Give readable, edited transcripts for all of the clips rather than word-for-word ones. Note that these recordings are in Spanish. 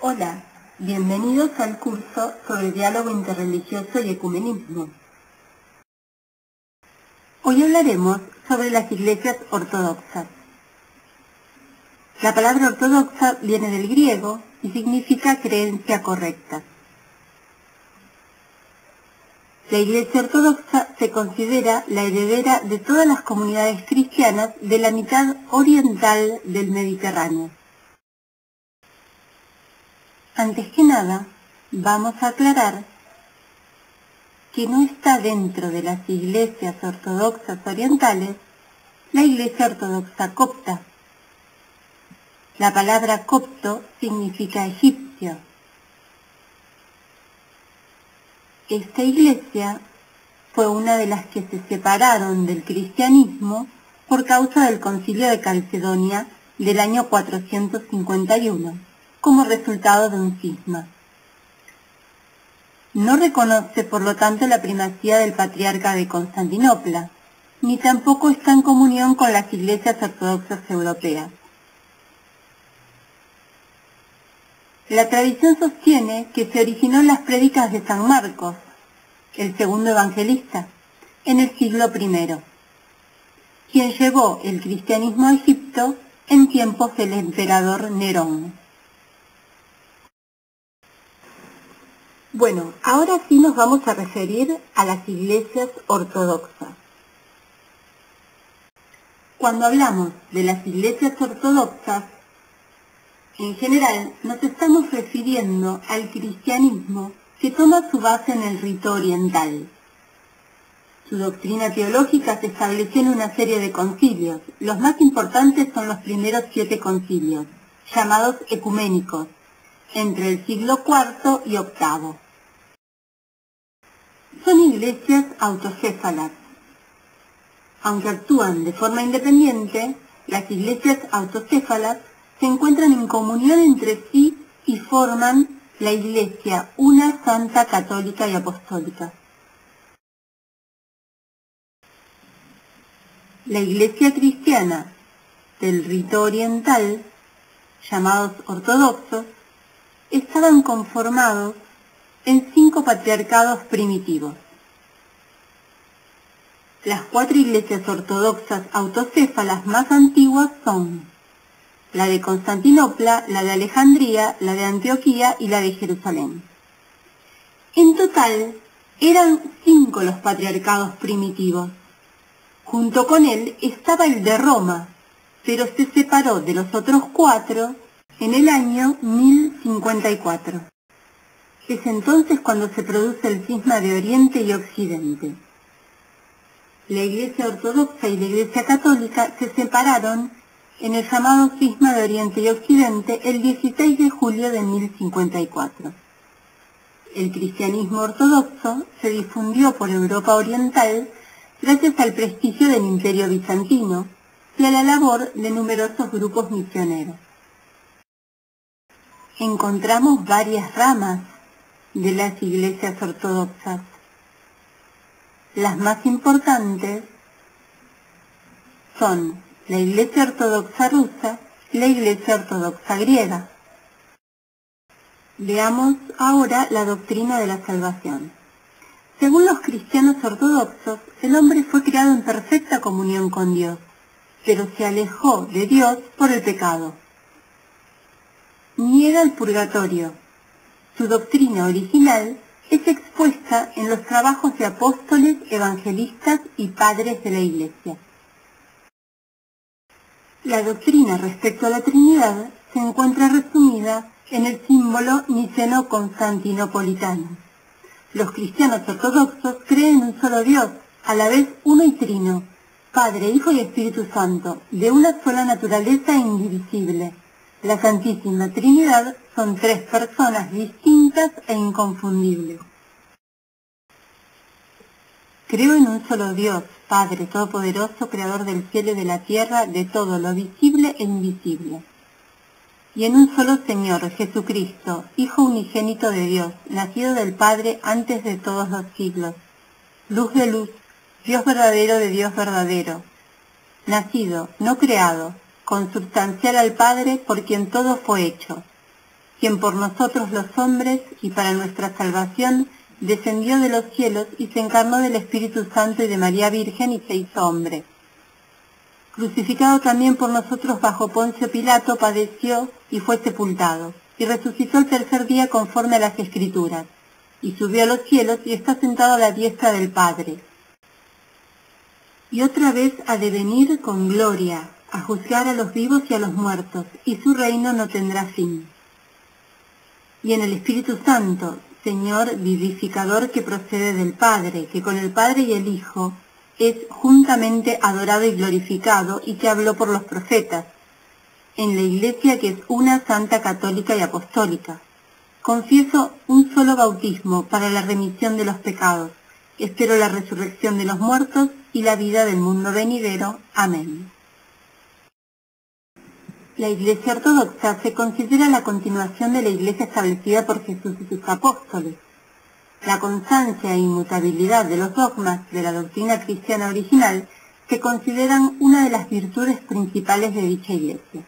Hola, bienvenidos al curso sobre diálogo interreligioso y ecumenismo. Hoy hablaremos sobre las iglesias ortodoxas. La palabra ortodoxa viene del griego y significa creencia correcta. La Iglesia Ortodoxa se considera la heredera de todas las comunidades cristianas de la mitad oriental del Mediterráneo. Antes que nada, vamos a aclarar que no está dentro de las iglesias ortodoxas orientales la Iglesia Ortodoxa copta. La palabra copto significa egipcio. Esta iglesia fue una de las que se separaron del cristianismo por causa del Concilio de Calcedonia del año 451, como resultado de un cisma. No reconoce, por lo tanto, la primacía del patriarca de Constantinopla, ni tampoco está en comunión con las iglesias ortodoxas europeas. La tradición sostiene que se originó en las prédicas de San Marcos, el segundo evangelista, en el siglo I, quien llevó el cristianismo a Egipto en tiempos del emperador Nerón. Bueno, ahora sí nos vamos a referir a las iglesias ortodoxas. Cuando hablamos de las iglesias ortodoxas, en general nos estamos refiriendo al cristianismo que toma su base en el rito oriental. Su doctrina teológica se estableció en una serie de concilios. Los más importantes son los primeros 7 concilios, llamados ecuménicos, entre el siglo IV y VIII. Son iglesias autocéfalas. Aunque actúan de forma independiente, las iglesias autocéfalas se encuentran en comunión entre sí y forman la Iglesia una santa católica y apostólica. La Iglesia cristiana del rito oriental, llamados ortodoxos, estaban conformados en 5 patriarcados primitivos. Las 4 iglesias ortodoxas autocéfalas más antiguas son la de Constantinopla, la de Alejandría, la de Antioquía y la de Jerusalén. En total, eran 5 los patriarcados primitivos. Junto con él estaba el de Roma, pero se separó de los otros 4 en el año 1054. Es entonces cuando se produce el cisma de Oriente y Occidente. La Iglesia Ortodoxa y la Iglesia Católica se separaron en el llamado cisma de Oriente y Occidente el 16 de julio de 1054. El cristianismo ortodoxo se difundió por Europa Oriental gracias al prestigio del Imperio Bizantino y a la labor de numerosos grupos misioneros. Encontramos varias ramas de las iglesias ortodoxas. Las más importantes son la Iglesia Ortodoxa rusa y la Iglesia Ortodoxa griega. Veamos ahora la doctrina de la salvación. Según los cristianos ortodoxos, el hombre fue creado en perfecta comunión con Dios, pero se alejó de Dios por el pecado. Niega el purgatorio. Su doctrina original es expuesta en los trabajos de apóstoles, evangelistas y padres de la Iglesia. La doctrina respecto a la Trinidad se encuentra resumida en el símbolo niceno-constantinopolitano. Los cristianos ortodoxos creen en un solo Dios, a la vez uno y trino, Padre, Hijo y Espíritu Santo, de una sola naturaleza e indivisible. La Santísima Trinidad son 3 personas distintas e inconfundibles. Creo en un solo Dios, Padre Todopoderoso, Creador del cielo y de la tierra, de todo lo visible e invisible. Y en un solo Señor, Jesucristo, Hijo unigénito de Dios, nacido del Padre antes de todos los siglos, luz de luz, Dios verdadero de Dios verdadero, nacido, no creado, consubstancial al Padre, por quien todo fue hecho, quien por nosotros los hombres y para nuestra salvación descendió de los cielos y se encarnó del Espíritu Santo y de María Virgen y se hizo hombre. Crucificado también por nosotros bajo Poncio Pilato, padeció y fue sepultado, y resucitó el tercer día conforme a las Escrituras, y subió a los cielos y está sentado a la diestra del Padre. Y otra vez ha de venir con gloria, a juzgar a los vivos y a los muertos, y su reino no tendrá fin. Y en el Espíritu Santo, Señor vivificador que procede del Padre, que con el Padre y el Hijo es juntamente adorado y glorificado, y que habló por los profetas, en la Iglesia que es una, santa, católica y apostólica. Confieso un solo bautismo para la remisión de los pecados. Espero la resurrección de los muertos y la vida del mundo venidero. Amén. La Iglesia Ortodoxa se considera la continuación de la Iglesia establecida por Jesús y sus apóstoles. La constancia e inmutabilidad de los dogmas de la doctrina cristiana original se consideran una de las virtudes principales de dicha Iglesia.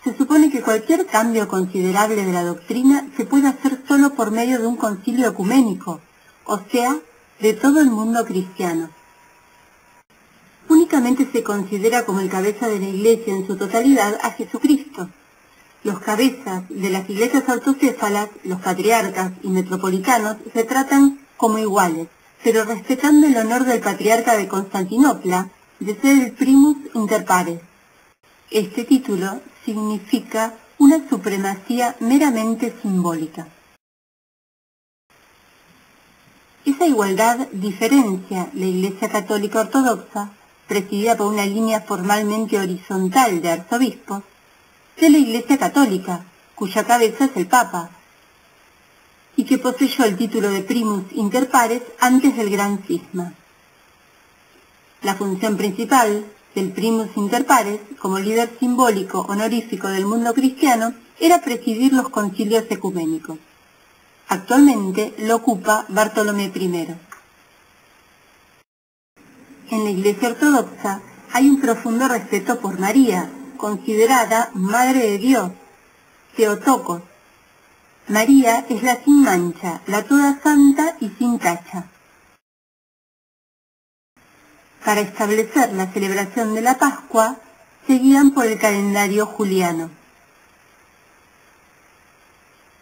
Se supone que cualquier cambio considerable de la doctrina se puede hacer solo por medio de un concilio ecuménico, o sea, de todo el mundo cristiano. Únicamente se considera como el cabeza de la Iglesia en su totalidad a Jesucristo. Los cabezas de las iglesias autocéfalas, los patriarcas y metropolitanos, se tratan como iguales, pero respetando el honor del patriarca de Constantinopla de ser el primus inter pares. Este título significa una supremacía meramente simbólica. Esa igualdad diferencia la Iglesia Católica Ortodoxa, presidida por una línea formalmente horizontal de arzobispos, de la Iglesia Católica, cuya cabeza es el Papa, y que poseyó el título de primus inter pares antes del Gran Cisma. La función principal del primus inter pares, como líder simbólico honorífico del mundo cristiano, era presidir los concilios ecuménicos. Actualmente lo ocupa Bartolomé I. En la Iglesia Ortodoxa hay un profundo respeto por María, considerada Madre de Dios, Theotokos. María es la sin mancha, la toda santa y sin tacha. Para establecer la celebración de la Pascua, se guían por el calendario juliano,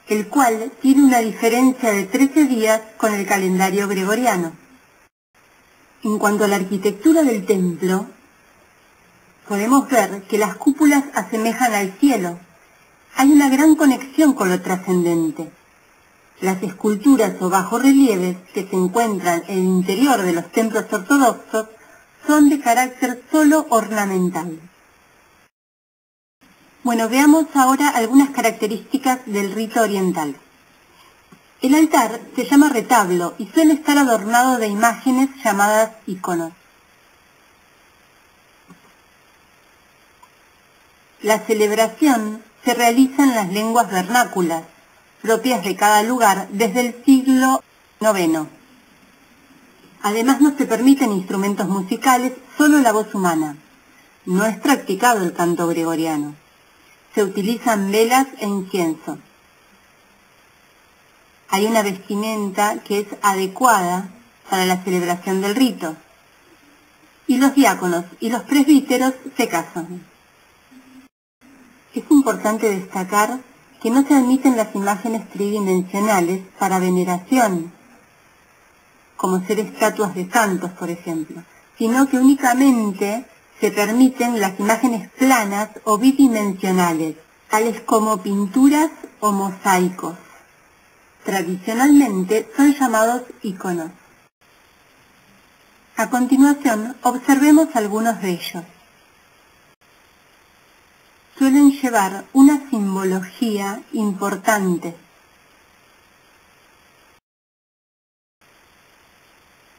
el cual tiene una diferencia de 13 días con el calendario gregoriano. En cuanto a la arquitectura del templo, podemos ver que las cúpulas asemejan al cielo. Hay una gran conexión con lo trascendente. Las esculturas o bajorrelieves que se encuentran en el interior de los templos ortodoxos son de carácter solo ornamental. Bueno, veamos ahora algunas características del rito oriental. El altar se llama retablo y suele estar adornado de imágenes llamadas iconos. La celebración se realiza en las lenguas vernáculas, propias de cada lugar desde el siglo IX. Además no se permiten instrumentos musicales, solo la voz humana. No es practicado el canto gregoriano. Se utilizan velas e incienso. Hay una vestimenta que es adecuada para la celebración del rito. Y los diáconos y los presbíteros se casan. Es importante destacar que no se admiten las imágenes tridimensionales para veneración, como ser estatuas de santos, por ejemplo, sino que únicamente se permiten las imágenes planas o bidimensionales, tales como pinturas o mosaicos. Tradicionalmente son llamados iconos. A continuación, observemos algunos de ellos. Suelen llevar una simbología importante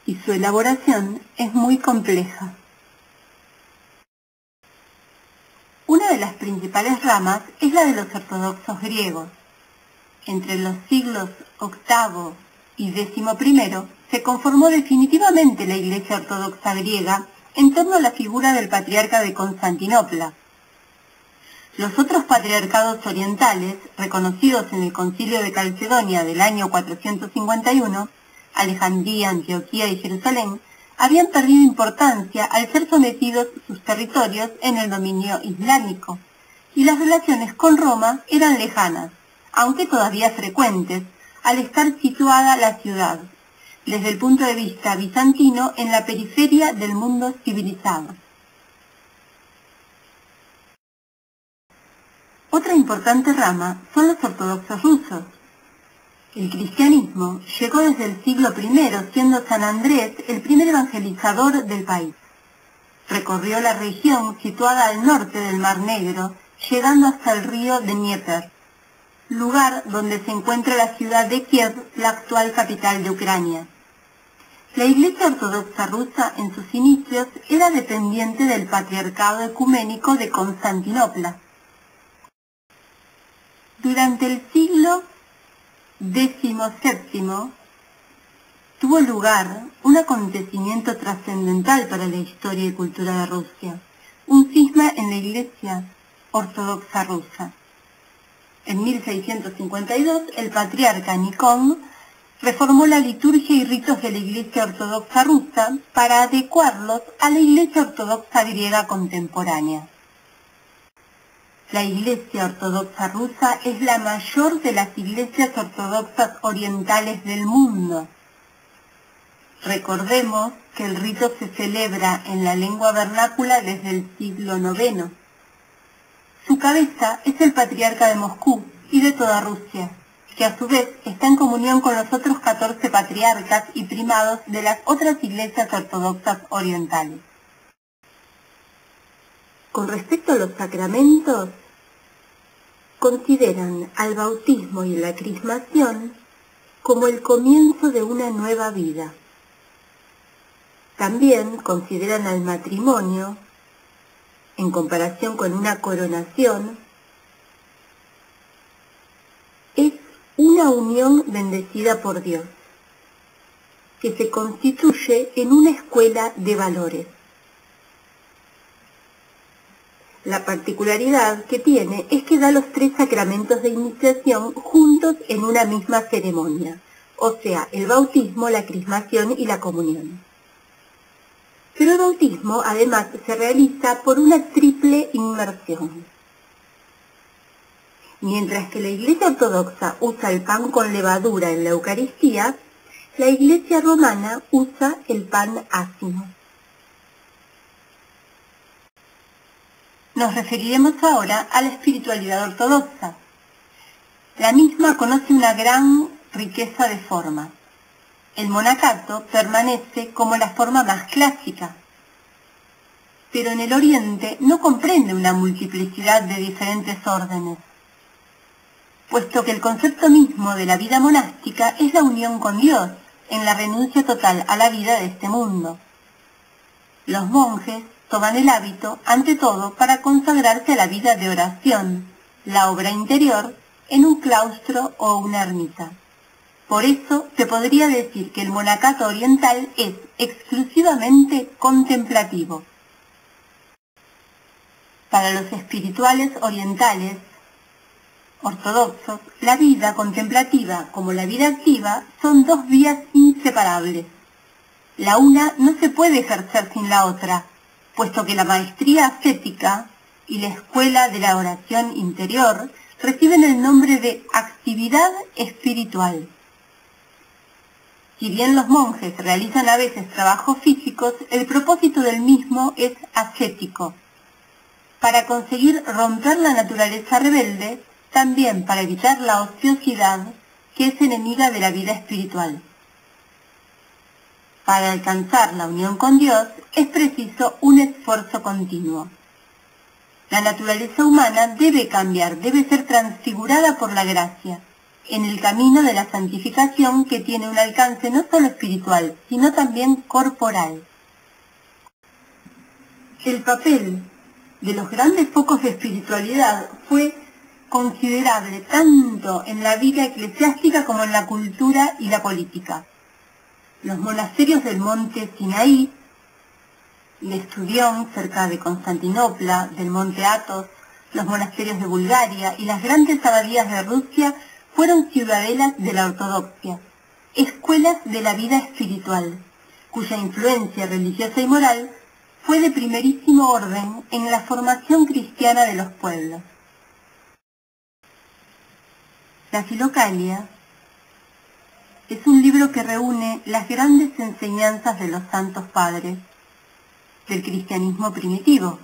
y su elaboración es muy compleja. Una de las principales ramas es la de los ortodoxos griegos. Entre los siglos VIII y XI se conformó definitivamente la Iglesia Ortodoxa griega en torno a la figura del patriarca de Constantinopla. Los otros patriarcados orientales, reconocidos en el Concilio de Calcedonia del año 451, Alejandría, Antioquía y Jerusalén, habían perdido importancia al ser sometidos sus territorios en el dominio islámico, y las relaciones con Roma eran lejanas, aunque todavía frecuentes, al estar situada la ciudad, desde el punto de vista bizantino, en la periferia del mundo civilizado. Otra importante rama son los ortodoxos rusos. El cristianismo llegó desde el siglo I, siendo San Andrés el primer evangelizador del país. Recorrió la región situada al norte del Mar Negro, llegando hasta el río Dnieper, lugar donde se encuentra la ciudad de Kiev, la actual capital de Ucrania. La Iglesia Ortodoxa rusa en sus inicios era dependiente del Patriarcado Ecuménico de Constantinopla. Durante el siglo XVII tuvo lugar un acontecimiento trascendental para la historia y cultura de Rusia, un cisma en la Iglesia Ortodoxa rusa. En 1652, el patriarca Nikon reformó la liturgia y ritos de la Iglesia Ortodoxa rusa para adecuarlos a la Iglesia Ortodoxa griega contemporánea. La Iglesia Ortodoxa rusa es la mayor de las iglesias ortodoxas orientales del mundo. Recordemos que el rito se celebra en la lengua vernácula desde el siglo IX. Su cabeza es el patriarca de Moscú y de toda Rusia, que a su vez está en comunión con los otros 14 patriarcas y primados de las otras iglesias ortodoxas orientales. Con respecto a los sacramentos, consideran al bautismo y la crismación como el comienzo de una nueva vida. También consideran al matrimonio, en comparación con una coronación, es una unión bendecida por Dios, que se constituye en una escuela de valores. La particularidad que tiene es que da los 3 sacramentos de iniciación juntos en una misma ceremonia, o sea, el bautismo, la crismación y la comunión. Pero el bautismo además se realiza por una triple inmersión. Mientras que la Iglesia Ortodoxa usa el pan con levadura en la Eucaristía, la Iglesia Romana usa el pan ácimo. Nos referiremos ahora a la espiritualidad ortodoxa. La misma conoce una gran riqueza de formas. El monacato permanece como la forma más clásica, pero en el Oriente no comprende una multiplicidad de diferentes órdenes, puesto que el concepto mismo de la vida monástica es la unión con Dios, en la renuncia total a la vida de este mundo. Los monjes toman el hábito, ante todo, para consagrarse a la vida de oración, la obra interior, en un claustro o una ermita. Por eso se podría decir que el monacato oriental es exclusivamente contemplativo. Para los espirituales orientales ortodoxos, la vida contemplativa como la vida activa son 2 vías inseparables. La una no se puede ejercer sin la otra, puesto que la maestría ascética y la escuela de la oración interior reciben el nombre de actividad espiritual. Si bien los monjes realizan a veces trabajos físicos, el propósito del mismo es ascético, para conseguir romper la naturaleza rebelde, también para evitar la ociosidad que es enemiga de la vida espiritual. Para alcanzar la unión con Dios es preciso un esfuerzo continuo. La naturaleza humana debe cambiar, debe ser transfigurada por la gracia, en el camino de la santificación que tiene un alcance no solo espiritual, sino también corporal. El papel de los grandes focos de espiritualidad fue considerable tanto en la vida eclesiástica como en la cultura y la política. Los monasterios del monte Sinaí, de Estudión, cerca de Constantinopla, del monte Athos, Los monasterios de Bulgaria y las grandes abadías de Rusia fueron ciudadelas de la ortodoxia, escuelas de la vida espiritual, cuya influencia religiosa y moral fue de primerísimo orden en la formación cristiana de los pueblos. La Filocalia es un libro que reúne las grandes enseñanzas de los santos padres del cristianismo primitivo.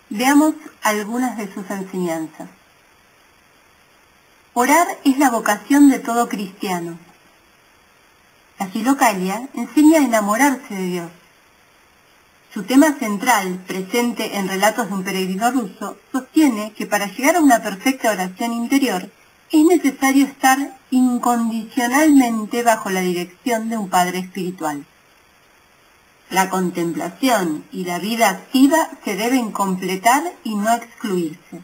Veamos algunas de sus enseñanzas. Orar es la vocación de todo cristiano. La Filocalia enseña a enamorarse de Dios. Su tema central, presente en Relatos de un peregrino ruso, sostiene que para llegar a una perfecta oración interior es necesario estar incondicionalmente bajo la dirección de un Padre espiritual. La contemplación y la vida activa se deben completar y no excluirse.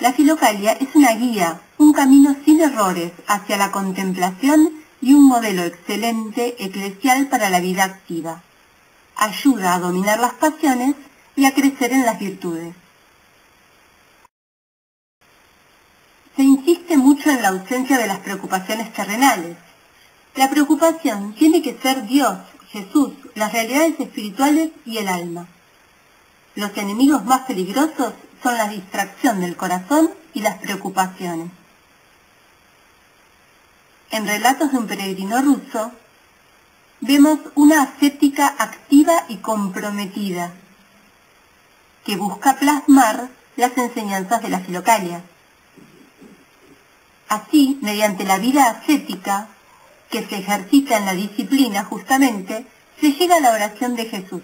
La Filocalia es una guía, un camino sin errores hacia la contemplación y un modelo excelente eclesial para la vida activa. Ayuda a dominar las pasiones y a crecer en las virtudes. Se insiste mucho en la ausencia de las preocupaciones terrenales. La preocupación tiene que ser Dios, Jesús, las realidades espirituales y el alma. Los enemigos más peligrosos son la distracción del corazón y las preocupaciones. En Relatos de un peregrino ruso, vemos una ascética activa y comprometida, que busca plasmar las enseñanzas de la Filocalia. Así, mediante la vida ascética, que se ejercita en la disciplina justamente, se llega a la oración de Jesús,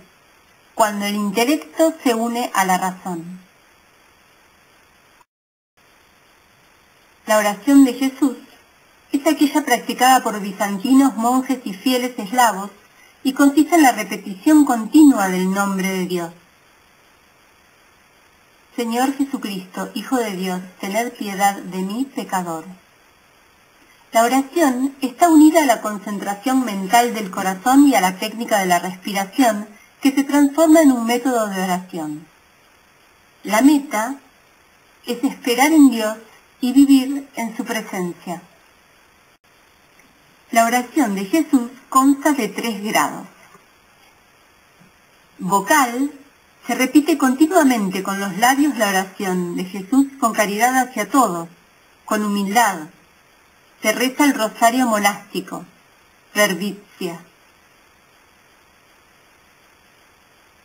cuando el intelecto se une a la razón. La oración de Jesús es aquella practicada por bizantinos, monjes y fieles eslavos y consiste en la repetición continua del nombre de Dios. Señor Jesucristo, Hijo de Dios, tened piedad de mí, pecador. La oración está unida a la concentración mental del corazón y a la técnica de la respiración, que se transforma en un método de oración. La meta es esperar en Dios y vivir en su presencia. La oración de Jesús consta de 3 grados. Vocal, se repite continuamente con los labios la oración de Jesús con caridad hacia todos, con humildad. Se reza el rosario monástico, verbizia.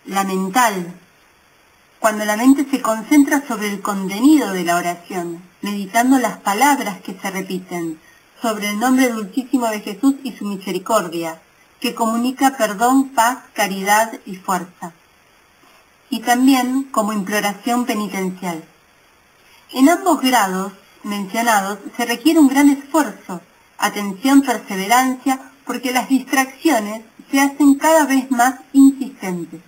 La mental, cuando la mente se concentra sobre el contenido de la oración, meditando las palabras que se repiten, sobre el nombre dulcísimo de Jesús y su misericordia, que comunica perdón, paz, caridad y fuerza. Y también como imploración penitencial. En ambos grados mencionados se requiere un gran esfuerzo, atención, perseverancia, porque las distracciones se hacen cada vez más insistentes.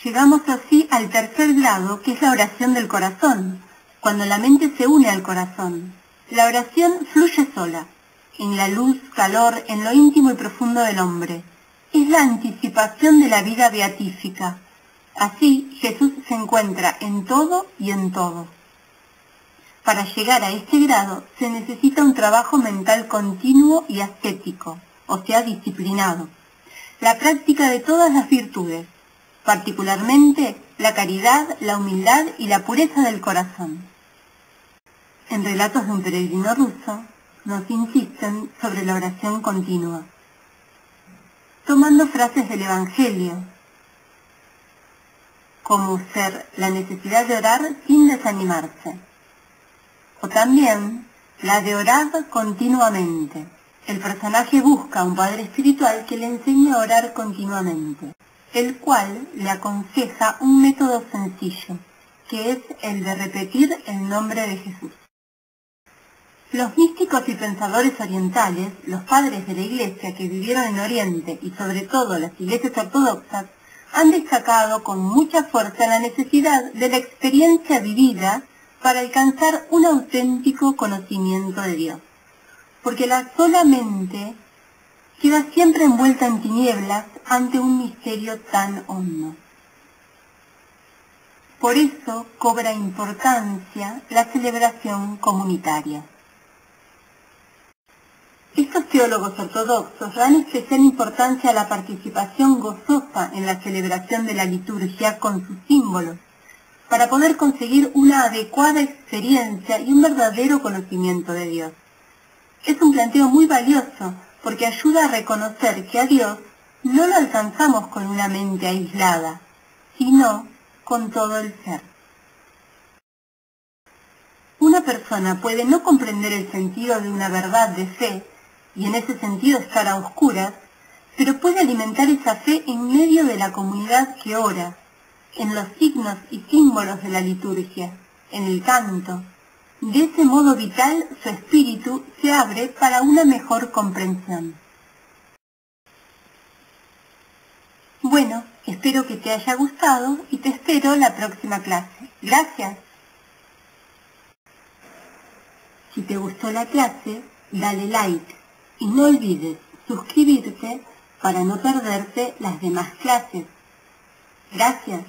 Llegamos así al 3er grado, que es la oración del corazón, cuando la mente se une al corazón. La oración fluye sola, en la luz, calor, en lo íntimo y profundo del hombre. Es la anticipación de la vida beatífica. Así, Jesús se encuentra en todo y en todo. Para llegar a este grado se necesita un trabajo mental continuo y ascético, o sea, disciplinado. La práctica de todas las virtudes, particularmente la caridad, la humildad y la pureza del corazón. En Relatos de un peregrino ruso nos insisten sobre la oración continua, tomando frases del Evangelio, como ser la necesidad de orar sin desanimarse, o también la de orar continuamente. El personaje busca a un padre espiritual que le enseñe a orar continuamente, el cual le aconseja un método sencillo, que es el de repetir el nombre de Jesús. Los místicos y pensadores orientales, los padres de la Iglesia que vivieron en Oriente y sobre todo las iglesias ortodoxas, han destacado con mucha fuerza la necesidad de la experiencia vivida para alcanzar un auténtico conocimiento de Dios, porque la sola mente queda siempre envuelta en tinieblas ante un misterio tan hondo. Por eso cobra importancia la celebración comunitaria. Estos teólogos ortodoxos dan especial importancia a la participación gozosa en la celebración de la liturgia con sus símbolos, para poder conseguir una adecuada experiencia y un verdadero conocimiento de Dios. Es un planteo muy valioso porque ayuda a reconocer que a Dios no lo alcanzamos con una mente aislada, sino con todo el ser. Una persona puede no comprender el sentido de una verdad de fe, y en ese sentido estar a oscuras, pero puede alimentar esa fe en medio de la comunidad que ora, en los signos y símbolos de la liturgia, en el canto. De ese modo vital, su espíritu se abre para una mejor comprensión. Bueno, espero que te haya gustado y te espero la próxima clase. Gracias. Si te gustó la clase, dale like y no olvides suscribirte para no perderte las demás clases. Gracias.